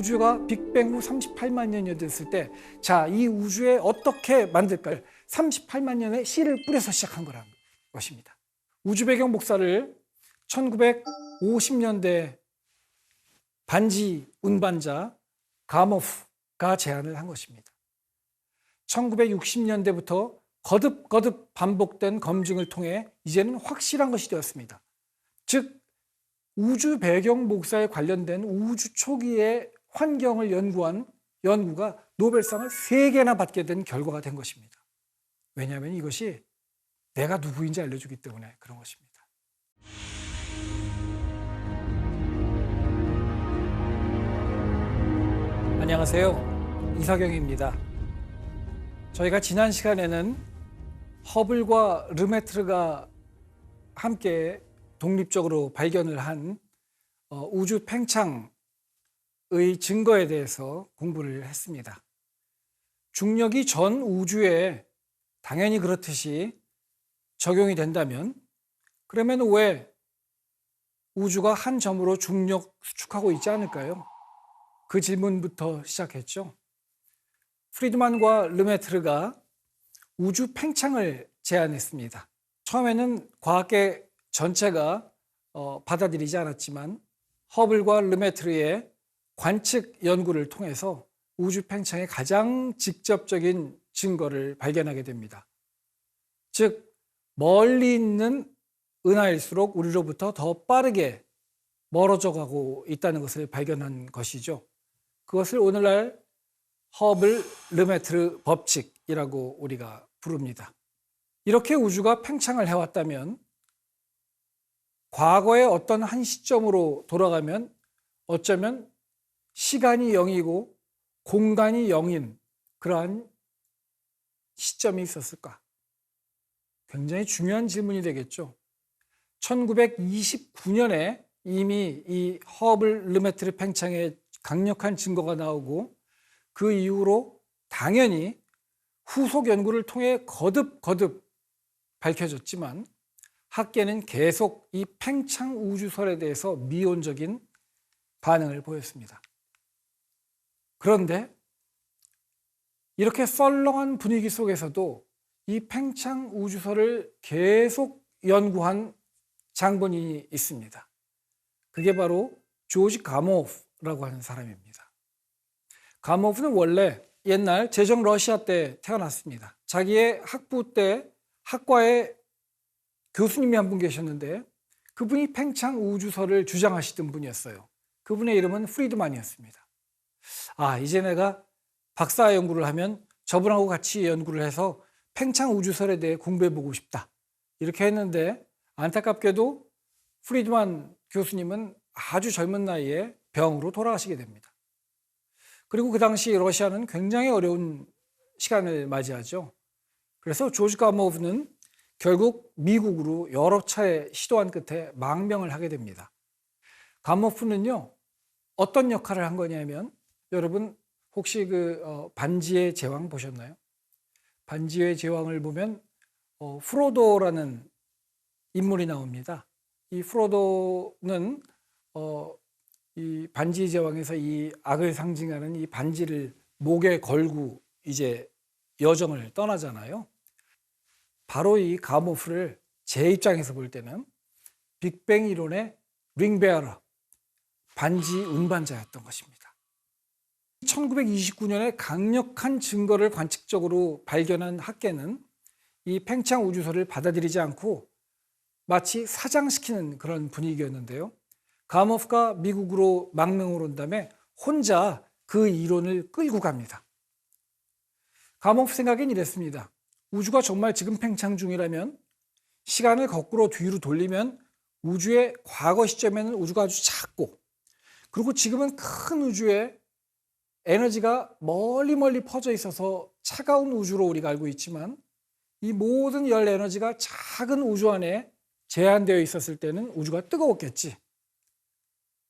우주가 빅뱅 후 38만 년이 됐을 때, 자, 이 우주에 어떻게 만들까를 38만 년의 씨를 뿌려서 시작한 거라는 것입니다. 우주 배경 목사를 1950년대 반지 운반자 가모프가 제안을 한 것입니다. 1960년대부터 거듭 반복된 검증을 통해 이제는 확실한 것이 되었습니다. 즉, 우주 배경 목사에 관련된 우주 초기의 환경을 연구한 연구가 노벨상을 3개나 받게 된 결과가 된 것입니다. 왜냐하면 이것이 내가 누구인지 알려주기 때문에 그런 것입니다. 안녕하세요. 이석영입니다. 저희가 지난 시간에는 허블과 르메트르가 함께 독립적으로 발견을 한 우주 팽창의 증거에 대해서 공부를 했습니다. 중력이 전 우주에 당연히 그렇듯이 적용이 된다면, 그러면 왜 우주가 한 점으로 중력 수축하고 있지 않을까요? 그 질문부터 시작했죠. 프리드만과 르메트르가 우주 팽창을 제안했습니다. 처음에는 과학계 전체가 받아들이지 않았지만 허블과 르메트르의 관측 연구를 통해서 우주 팽창의 가장 직접적인 증거를 발견하게 됩니다. 즉, 멀리 있는 은하일수록 우리로부터 더 빠르게 멀어져 가고 있다는 것을 발견한 것이죠. 그것을 오늘날 허블 르메트르 법칙이라고 우리가 부릅니다. 이렇게 우주가 팽창을 해왔다면 과거의 어떤 한 시점으로 돌아가면 어쩌면 시간이 0이고 공간이 0인 그러한 시점이 있었을까? 굉장히 중요한 질문이 되겠죠. 1929년에 이미 이 허블 르메트르 팽창의 강력한 증거가 나오고 그 이후로 당연히 후속 연구를 통해 거듭 밝혀졌지만 학계는 계속 이 팽창 우주설에 대해서 미온적인 반응을 보였습니다. 그런데 이렇게 썰렁한 분위기 속에서도 이 팽창 우주설을 계속 연구한 장본인이 있습니다. 그게 바로 조지 가모프라고 하는 사람입니다. 가모프는 원래 옛날 제정 러시아 때 태어났습니다. 자기의 학부 때 학과에 교수님이 한 분 계셨는데 그분이 팽창 우주설을 주장하시던 분이었어요. 그분의 이름은 프리드만이었습니다. 이제 내가 박사 연구를 하면 저분하고 같이 연구를 해서 팽창 우주설에 대해 공부해보고 싶다. 이렇게 했는데 안타깝게도 프리드만 교수님은 아주 젊은 나이에 병으로 돌아가시게 됩니다. 그리고 그 당시 러시아는 굉장히 어려운 시간을 맞이하죠. 그래서 조지 가모프는 결국 미국으로 여러 차례 시도한 끝에 망명을 하게 됩니다. 가모프는요, 어떤 역할을 한 거냐면, 여러분 혹시 반지의 제왕 보셨나요? 반지의 제왕을 보면 프로도라는 인물이 나옵니다. 이 프로도는 이 반지의 제왕에서 이 악을 상징하는 이 반지를 목에 걸고 이제 여정을 떠나잖아요. 바로 이 가모프를 제 입장에서 볼 때는 빅뱅 이론의 링베어러, 반지 운반자였던 것입니다. 1929년에 강력한 증거를 관측적으로 발견한 학계는 이 팽창 우주설을 받아들이지 않고 마치 사장시키는 그런 분위기였는데요. 가모프가 미국으로 망명을 온 다음에 혼자 그 이론을 끌고 갑니다. 가모프 생각엔 이랬습니다. 우주가 정말 지금 팽창 중이라면 시간을 거꾸로 뒤로 돌리면 우주의 과거 시점에는 우주가 아주 작고, 그리고 지금은 큰 우주에 에너지가 멀리 퍼져 있어서 차가운 우주로 우리가 알고 있지만 이 모든 열 에너지가 작은 우주 안에 제한되어 있었을 때는 우주가 뜨거웠겠지.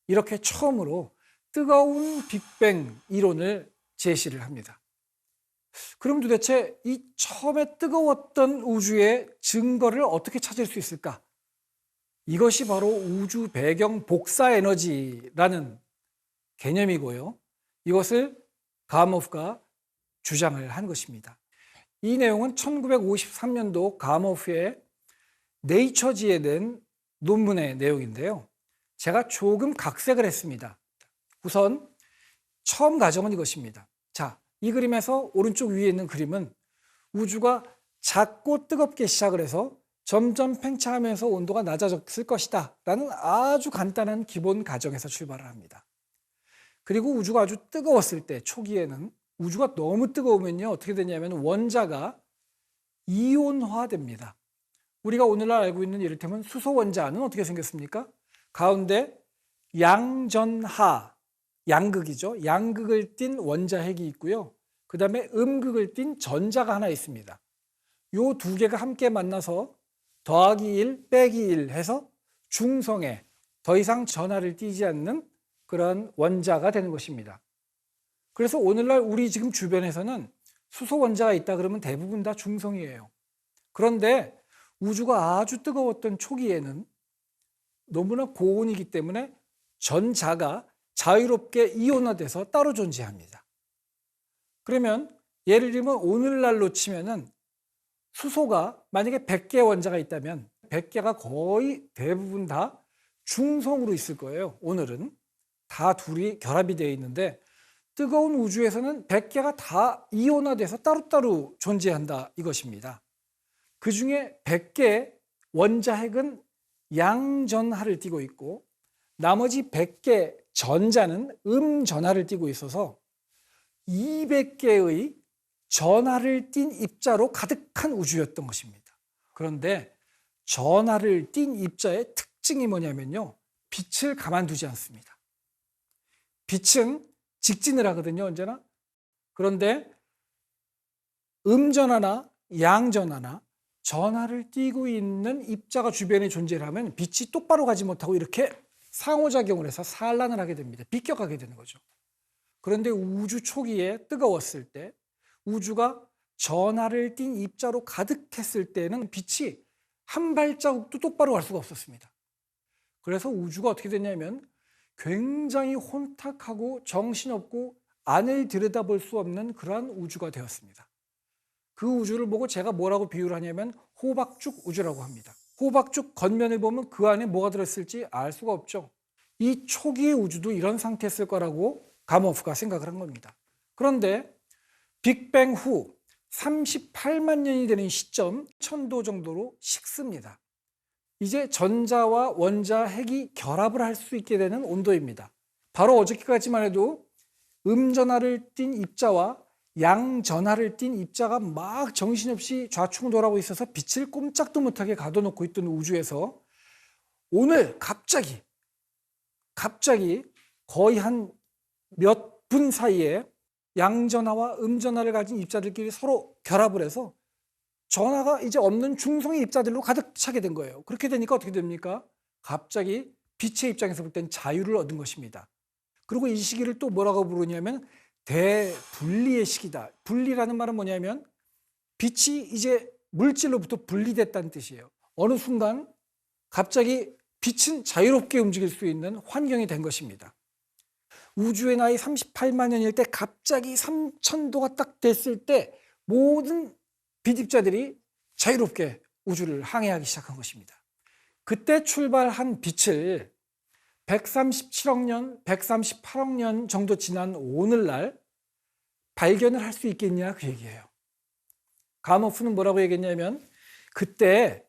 이렇게 처음으로 뜨거운 빅뱅 이론을 제시를 합니다. 그럼 도대체 이 처음에 뜨거웠던 우주의 증거를 어떻게 찾을 수 있을까? 이것이 바로 우주 배경 복사 에너지라는 개념이고요. 이것을 가모프가 주장을 한 것입니다. 이 내용은 1953년도 가모프의 네이처지에 낸 논문의 내용인데요. 제가 조금 각색을 했습니다. 우선 처음 가정은 이것입니다. 자, 이 그림에서 오른쪽 위에 있는 그림은 우주가 작고 뜨겁게 시작을 해서 점점 팽창하면서 온도가 낮아졌을 것이다 라는 아주 간단한 기본 가정에서 출발을 합니다. 그리고 우주가 아주 뜨거웠을 때 초기에는 우주가 너무 뜨거우면요 어떻게 되냐면 원자가 이온화됩니다. 우리가 오늘날 알고 있는 이를테면 수소 원자는 어떻게 생겼습니까? 가운데 양전하, 양극이죠. 양극을 띤 원자핵이 있고요. 그 다음에 음극을 띤 전자가 하나 있습니다. 요 두 개가 함께 만나서 더하기 1 빼기 1 해서 중성에 더 이상 전하를 띠지 않는 그런 원자가 되는 것입니다. 그래서 오늘날 우리 지금 주변에서는 수소 원자가 있다 그러면 대부분 다 중성이에요. 그런데 우주가 아주 뜨거웠던 초기에는 너무나 고온이기 때문에 전자가 자유롭게 이온화돼서 따로 존재합니다. 그러면 예를 들면 오늘날로 치면은 수소가 만약에 100개 원자가 있다면 100개가 거의 대부분 다 중성으로 있을 거예요. 오늘은 다 둘이 결합이 되어 있는데 뜨거운 우주에서는 100개가 다 이온화돼서 따로따로 존재한다 이것입니다. 그 중에 100개 원자핵은 양전하를 띠고 있고 나머지 100개 전자는 음전하를 띠고 있어서 200개의 전하를 띤 입자로 가득한 우주였던 것입니다. 그런데 전하를 띤 입자의 특징이 뭐냐면요. 빛을 가만두지 않습니다. 빛은 직진을 하거든요, 언제나. 그런데 음전하나 양전하나 전하를 띠고 있는 입자가 주변에 존재를 하면 빛이 똑바로 가지 못하고 이렇게 상호작용을 해서 산란을 하게 됩니다. 비껴가게 되는 거죠. 그런데 우주 초기에 뜨거웠을 때 우주가 전하를 띤 입자로 가득했을 때는 빛이 한 발자국도 똑바로 갈 수가 없었습니다. 그래서 우주가 어떻게 됐냐면 굉장히 혼탁하고 정신없고 안을 들여다볼 수 없는 그러한 우주가 되었습니다. 그 우주를 보고 제가 뭐라고 비유를 하냐면 호박죽 우주라고 합니다. 호박죽 겉면을 보면 그 안에 뭐가 들었을지 알 수가 없죠. 이 초기의 우주도 이런 상태였을 거라고 가모프가 생각을 한 겁니다. 그런데 빅뱅 후 38만 년이 되는 시점 1000도 정도로 식습니다. 이제 전자와 원자 핵이 결합을 할 수 있게 되는 온도입니다. 바로 어저께까지만 해도 음전하를 띤 입자와 양전하를 띤 입자가 막 정신없이 좌충돌하고 있어서 빛을 꼼짝도 못하게 가둬놓고 있던 우주에서 오늘 갑자기 거의 한 몇 분 사이에 양전하와 음전하를 가진 입자들끼리 서로 결합을 해서 전하가 이제 없는 중성의 입자들로 가득 차게 된 거예요. 그렇게 되니까 어떻게 됩니까? 갑자기 빛의 입장에서 볼 땐 자유를 얻은 것입니다. 그리고 이 시기를 또 뭐라고 부르냐면 대분리의 시기다. 분리라는 말은 뭐냐면 빛이 이제 물질로부터 분리됐다는 뜻이에요. 어느 순간 갑자기 빛은 자유롭게 움직일 수 있는 환경이 된 것입니다. 우주의 나이 38만 년일 때 갑자기 3000도가 딱 됐을 때 모든 빛입자들이 자유롭게 우주를 항해하기 시작한 것입니다. 그때 출발한 빛을 137억 년, 138억 년 정도 지난 오늘날 발견을 할 수 있겠냐 그 얘기예요. 가모프는 뭐라고 얘기했냐면 그때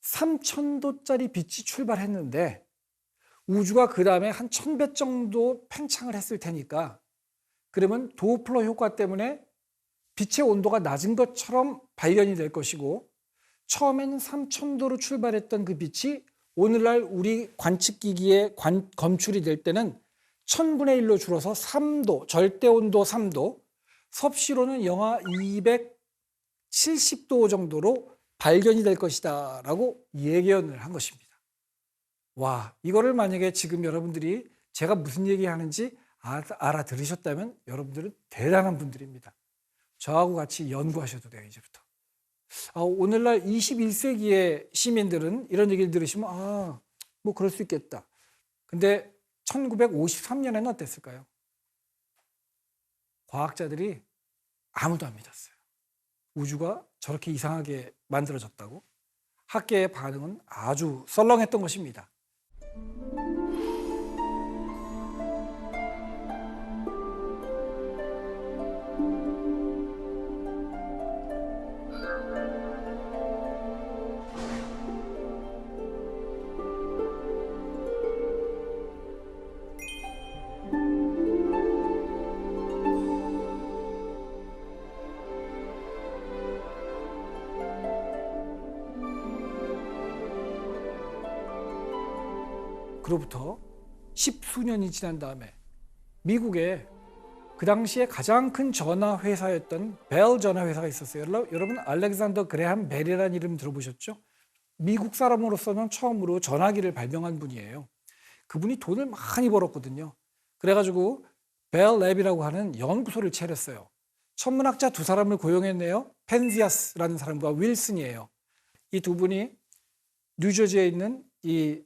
3000도짜리 빛이 출발했는데 우주가 그 다음에 한 1000배 정도 팽창을 했을 테니까 그러면 도플러 효과 때문에 빛의 온도가 낮은 것처럼 발견이 될 것이고 처음에는 3000도로 출발했던 그 빛이 오늘날 우리 관측기기에 검출이 될 때는 1000분의 1로 줄어서 3도, 절대온도 3도, 섭씨로는 영하 270도 정도로 발견이 될 것이다 라고 예견을 한 것입니다. 와, 이거를 만약에 지금 여러분들이 제가 무슨 얘기하는지 알아들으셨다면 여러분들은 대단한 분들입니다. 저하고 같이 연구하셔도 돼요, 이제부터. 오늘날 21세기의 시민들은 이런 얘기를 들으시면 뭐 그럴 수 있겠다. 근데 1953년에는 어땠을까요? 과학자들이 아무도 안 믿었어요. 우주가 저렇게 이상하게 만들어졌다고? 학계의 반응은 아주 썰렁했던 것입니다. 그로부터 10수년이 지난 다음에 미국에 그 당시에 가장 큰 전화 회사였던 벨 전화 회사가 있었어요. 여러분 알렉산더 그레함 벨이라는 이름 들어보셨죠? 미국 사람으로서는 처음으로 전화기를 발명한 분이에요. 그분이 돈을 많이 벌었거든요. 그래가지고 벨 랩이라고 하는 연구소를 차렸어요. 천문학자 두 사람을 고용했네요. 펜지아스라는 사람과 윌슨이에요. 이 두 분이 뉴저지에 있는 이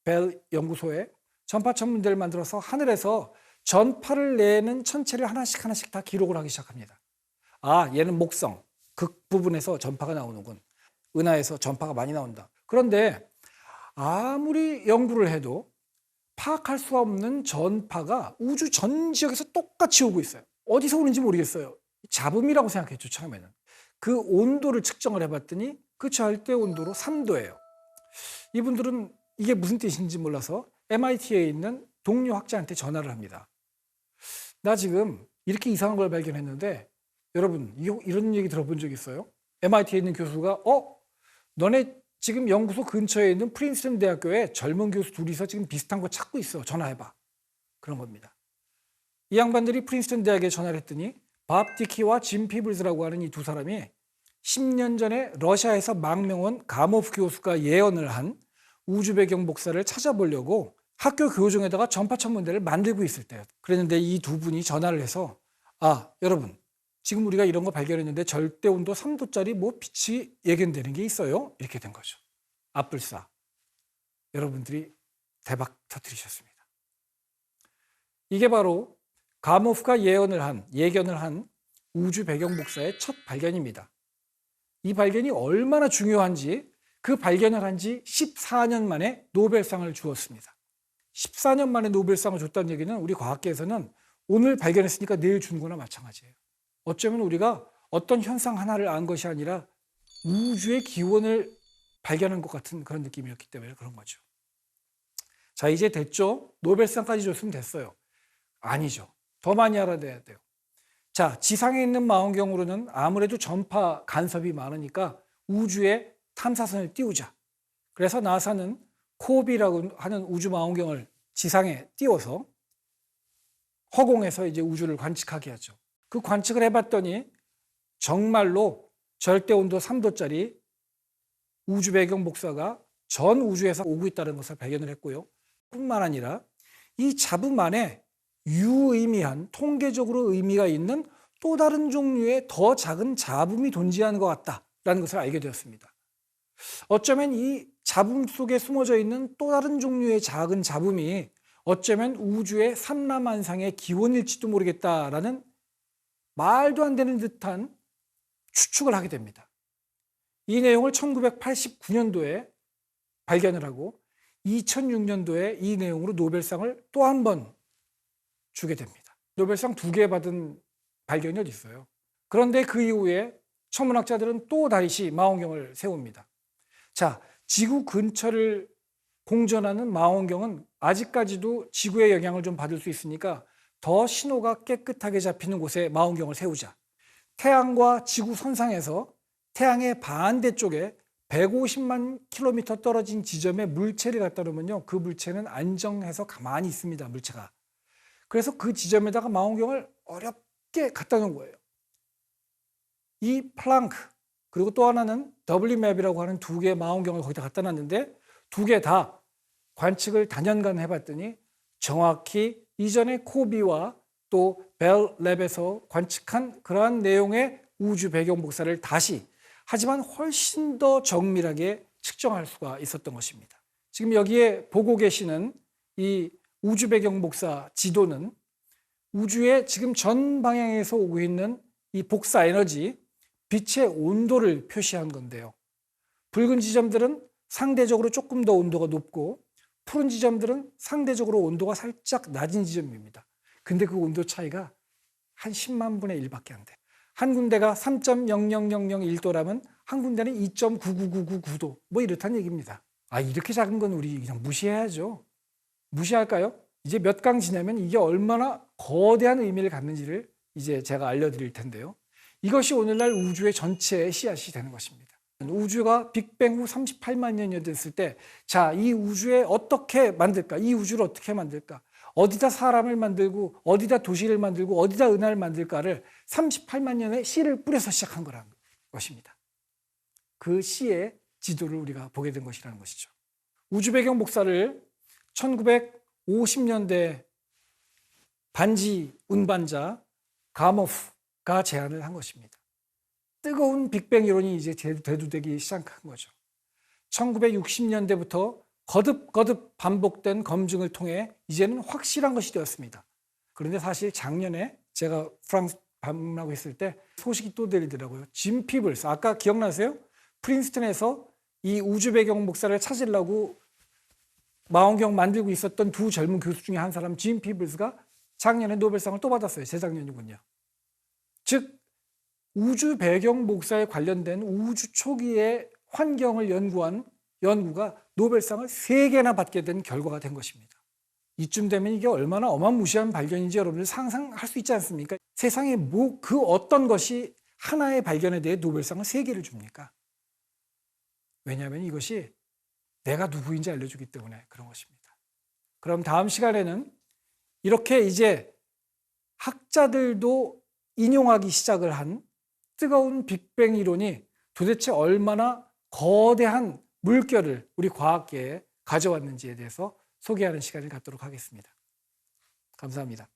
벨 연구소에 전파 천문대를 만들어서 하늘에서 전파를 내는 천체를 하나씩 다 기록을 하기 시작합니다. 아, 얘는 목성, 극 부분에서 전파가 나오는군. 은하에서 전파가 많이 나온다. 그런데 아무리 연구를 해도 파악할 수 없는 전파가 우주 전 지역에서 똑같이 오고 있어요. 어디서 오는지 모르겠어요. 잡음이라고 생각했죠, 처음에는. 그 온도를 측정을 해봤더니 그 절대 온도로 3도예요. 이분들은 이게 무슨 뜻인지 몰라서 MIT에 있는 동료 학자한테 전화를 합니다. 나 지금 이렇게 이상한 걸 발견했는데 여러분 이런 얘기 들어본 적 있어요? MIT에 있는 교수가 너네 지금 연구소 근처에 있는 프린스턴 대학교에 젊은 교수 둘이서 지금 비슷한 거 찾고 있어. 전화해봐. 그런 겁니다. 이 양반들이 프린스턴 대학에 전화를 했더니 밥 디키와 짐 피블스라고 하는 이 두 사람이 10년 전에 러시아에서 망명한 가모프 교수가 예언을 한 우주 배경 복사를 찾아보려고 학교 교정에다가 전파 천문대를 만들고 있을 때요. 그랬는데 이 두 분이 전화를 해서 여러분 지금 우리가 이런 거 발견했는데 절대 온도 3도짜리 뭐 빛이 예견되는 게 있어요. 이렇게 된 거죠. 앞불싸. 여러분들이 대박 터뜨리셨습니다. 이게 바로 가모프가 예견을 한 우주 배경 복사의 첫 발견입니다. 이 발견이 얼마나 중요한지 그 발견을 한 지 14년 만에 노벨상을 주었습니다. 14년 만에 노벨상을 줬다는 얘기는 우리 과학계에서는 오늘 발견했으니까 내일 주는 거나 마찬가지예요. 어쩌면 우리가 어떤 현상 하나를 안 것이 아니라 우주의 기원을 발견한 것 같은 그런 느낌이었기 때문에 그런 거죠. 자, 이제 됐죠? 노벨상까지 줬으면 됐어요. 아니죠. 더 많이 알아야 돼요. 자, 지상에 있는 망원경으로는 아무래도 전파 간섭이 많으니까 우주에 탐사선을 띄우자. 그래서 나사는 코비라고 하는 우주 망원경을 지상에 띄워서 허공에서 이제 우주를 관측하게 하죠. 그 관측을 해봤더니 정말로 절대 온도 3도짜리 우주 배경 복사가 전 우주에서 오고 있다는 것을 발견을 했고요. 뿐만 아니라 이 잡음 안에 유의미한 통계적으로 의미가 있는 또 다른 종류의 더 작은 잡음이 존재하는 것 같다라는 것을 알게 되었습니다. 어쩌면 이 잡음 속에 숨어져 있는 또 다른 종류의 작은 잡음이 어쩌면 우주의 삼라만상의 기원일지도 모르겠다라는 말도 안 되는 듯한 추측을 하게 됩니다. 이 내용을 1989년도에 발견을 하고 2006년도에 이 내용으로 노벨상을 또 한 번 주게 됩니다. 노벨상 2개 받은 발견이 어디 있어요? 그런데 그 이후에 천문학자들은 또 다시 망원경을 세웁니다. 자, 지구 근처를 공전하는 망원경은 아직까지도 지구의 영향을 좀 받을 수 있으니까 더 신호가 깨끗하게 잡히는 곳에 망원경을 세우자. 태양과 지구 선상에서 태양의 반대쪽에 150만 킬로미터 떨어진 지점에 물체를 갖다 놓으면요, 그 물체는 안정해서 가만히 있습니다. 물체가. 그래서 그 지점에다가 망원경을 어렵게 갖다 놓은 거예요. 이 플랑크 그리고 또 하나는 WMAP이라고 하는 2개의 망원경을 거기다 갖다 놨는데 2개 다 관측을 단연간 해봤더니 정확히 이전에 코비와 또 벨 랩에서 관측한 그러한 내용의 우주 배경 복사를 다시 하지만 훨씬 더 정밀하게 측정할 수가 있었던 것입니다. 지금 여기에 보고 계시는 이 우주 배경 복사 지도는 우주의 지금 전 방향에서 오고 있는 이 복사 에너지, 빛의 온도를 표시한 건데요. 붉은 지점들은 상대적으로 조금 더 온도가 높고 푸른 지점들은 상대적으로 온도가 살짝 낮은 지점입니다. 근데 그 온도 차이가 한 10만 분의 1밖에 안 돼. 한 군데가 3.00001도라면 한 군데는 2.99999도 뭐 이렇다는 얘기입니다. 이렇게 작은 건 우리 그냥 무시해야죠. 무시할까요? 이제 몇 강 지나면 이게 얼마나 거대한 의미를 갖는지를 이제 제가 알려드릴 텐데요. 이것이 오늘날 우주의 전체의 씨앗이 되는 것입니다. 우주가 빅뱅 후 38만 년이 됐을 때, 자, 이 우주에 어떻게 만들까? 이 우주를 어떻게 만들까? 어디다 사람을 만들고, 어디다 도시를 만들고, 어디다 은하를 만들까를 38만 년의 씨를 뿌려서 시작한 거라는 것입니다. 그 씨의 지도를 우리가 보게 된 것이라는 것이죠. 우주 배경 복사를 1950년대 반지 운반자 가모프가 제안을 한 것입니다. 뜨거운 빅뱅 이론이 이제 대두되기 시작한 거죠. 1960년대부터 거듭 반복된 검증을 통해 이제는 확실한 것이 되었습니다. 그런데 사실 작년에 제가 프랑스 방문하고 있을 때 소식이 또 들리더라고요. 짐 피블스, 아까 기억나세요? 프린스턴에서 이 우주 배경 복사를 찾으려고 망원경 만들고 있었던 두 젊은 교수 중에 한 사람 짐 피블스가 작년에 노벨상을 또 받았어요. 재작년이군요. 즉 우주 배경 복사에 관련된 우주 초기의 환경을 연구한 연구가 노벨상을 3개나 받게 된 결과가 된 것입니다. 이쯤 되면 이게 얼마나 어마무시한 발견인지 여러분들 상상할 수 있지 않습니까? 세상에 그 어떤 것이 하나의 발견에 대해 노벨상을 3개를 줍니까? 왜냐하면 이것이 내가 누구인지 알려주기 때문에 그런 것입니다. 그럼 다음 시간에는 이렇게 이제 학자들도 인용하기 시작을 한 뜨거운 빅뱅 이론이 도대체 얼마나 거대한 물결을 우리 과학계에 가져왔는지에 대해서 소개하는 시간을 갖도록 하겠습니다. 감사합니다.